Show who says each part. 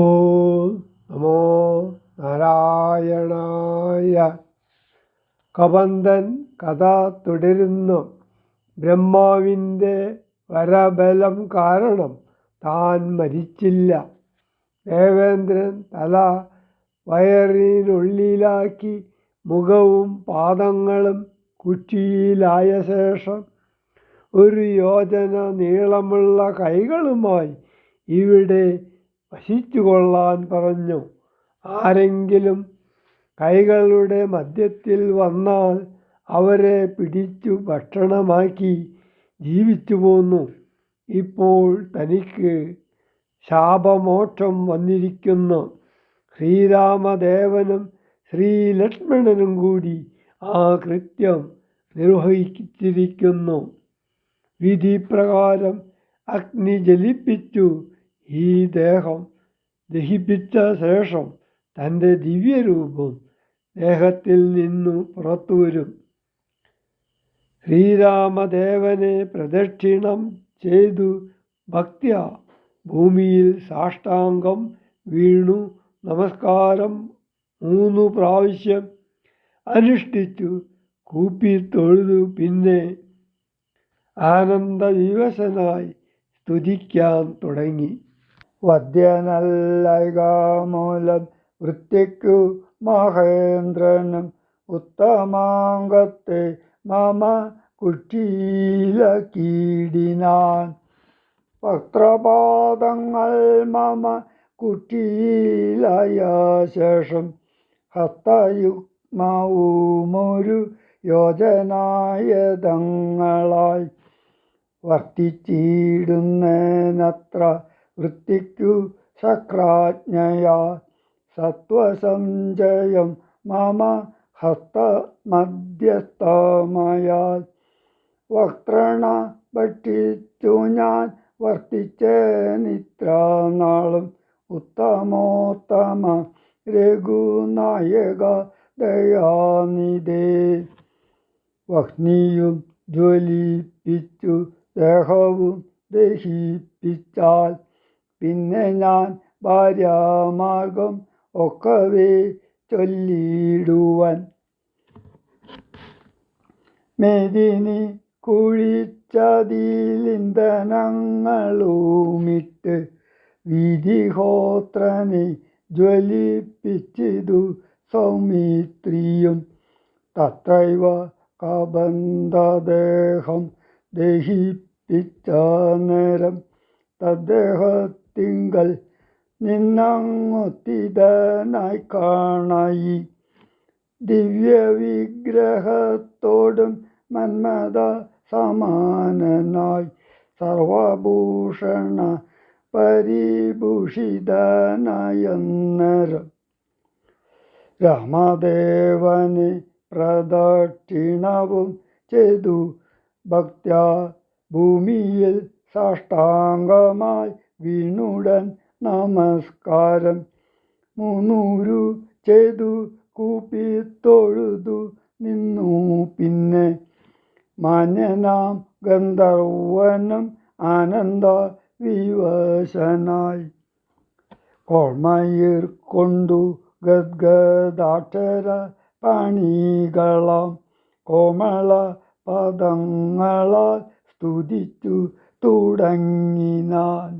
Speaker 1: ഓം നമോ നാരായണായ. കബന്ധൻ കഥ തുടരുന്നു. ബ്രഹ്മാവിൻ്റെ വരബലം കാരണം താൻ മരിച്ചില്ല. ദേവേന്ദ്രൻ തല വയറിനുള്ളിലാക്കി മുഖവും പാദങ്ങളും കുറ്റിയിലായ ശേഷം 1 യോജന നീളമുള്ള കൈകളുമായി ഇവിടെ വസിച്ചുകൊള്ളാൻ പറഞ്ഞു. ആരെങ്കിലും കൈകളുടെ മധ്യത്തിൽ വന്നാൽ അവരെ പിടിച്ചു ഭക്ഷണമാക്കി ജീവിച്ചു പോന്നു. ഇപ്പോൾ തനിക്ക് ശാപമോക്ഷം വന്നിരിക്കുന്നു. ശ്രീരാമദേവനും ശ്രീലക്ഷ്മണനും കൂടി ആ കൃത്യം നിർവഹിച്ചിരിക്കുന്നു. വിധിപ്രകാരം അഗ്നി ജ്വലിപ്പിച്ചു ഈ ദേഹം ദഹിപ്പിച്ച ശേഷം തൻ്റെ ദിവ്യരൂപം ദേഹത്തിൽ നിന്നു പുറത്തുവരും. ശ്രീരാമദേവനെ പ്രദക്ഷിണം ചെയ്തു ഭക്ത്യാ ഭൂമിയിൽ സാഷ്ടാംഗം വീണു നമസ്കാരം 3 പ്രാവശ്യം അനുഷ്ഠിച്ചു കൂപ്പിത്തൊഴുതു പിന്നെ ആനന്ദവിവശനായി സ്തുതിക്കാൻ തുടങ്ങി. വദ്യനല്ലൈകാമൂലം വൃത്തിക്കു മഹേന്ദ്രനും ഉത്തമാംഗത്തെ മമ കുറ്റിയിലക്കീടിനാൻ. വക്രപാദങ്ങൾ മമ കുറ്റിയിലായ ശേഷം ഹസ്തയുഗ്മവുമൊരു യോജനായതങ്ങളായി വർത്തിച്ചിടുന്നേനത്ര വൃത്തിക്കു ശക്രാജ്ഞയാ സത്വസഞ്ചയം മമ ഹസ്തമധ്യസ്ഥമായാൽ വക്രണ ഭക്ഷിച്ചു ഞാൻ വർത്തിച്ചേനിത്രനാളും. ഉത്തമോത്തമ രഘുനായക ദയാനിധേ. വഹ്നിയും ജ്വലിപ്പിച്ചു ദേഹവും ദഹിപ്പിച്ചാൽ പിന്നെ ഞാൻ ഭാര്യാമാർഗം ഒക്കവേ ചൊല്ലിടുവൻ. മേദിനി കുഴിച്ചതിലിന്ധനങ്ങളുമിട്ട് വിധിഹോത്രനെ ജ്വലിപ്പിച്ചിതു സൗമിത്രിയും. തത്രൈവ കബന്ധദേഹം ദഹിപ്പിച്ച നേരം തദ്ദേഹത്തിങ്കൽ നിന്നങ്ങുത്തിതനായി കാണായി. ദിവ്യവിഗ്രഹത്തോടും മന്മഥ സമാനനായി സർവഭൂഷണ പരിഭൂഷിതനായന്നേരം രാമദേവനെ പ്രദക്ഷിണവും ചെയ്തു ഭക്ത്യാ ഭൂമിയിൽ സാഷ്ടാംഗമായി വീണുടൻ നമസ്കാരം 300 ചെയ്തു കൂപ്പിത്തൊഴുതു നിന്നു. പിന്നെ മാന്യനാം ഗന്ധർവനും ആനന്ദ വിവശനായി കോൾമയിർ കൊണ്ടു ഗദ്ഗദാക്ഷര പണികളാം കോമള പദങ്ങളാൽ സ്തുതിച്ചു തുടങ്ങിനാൻ.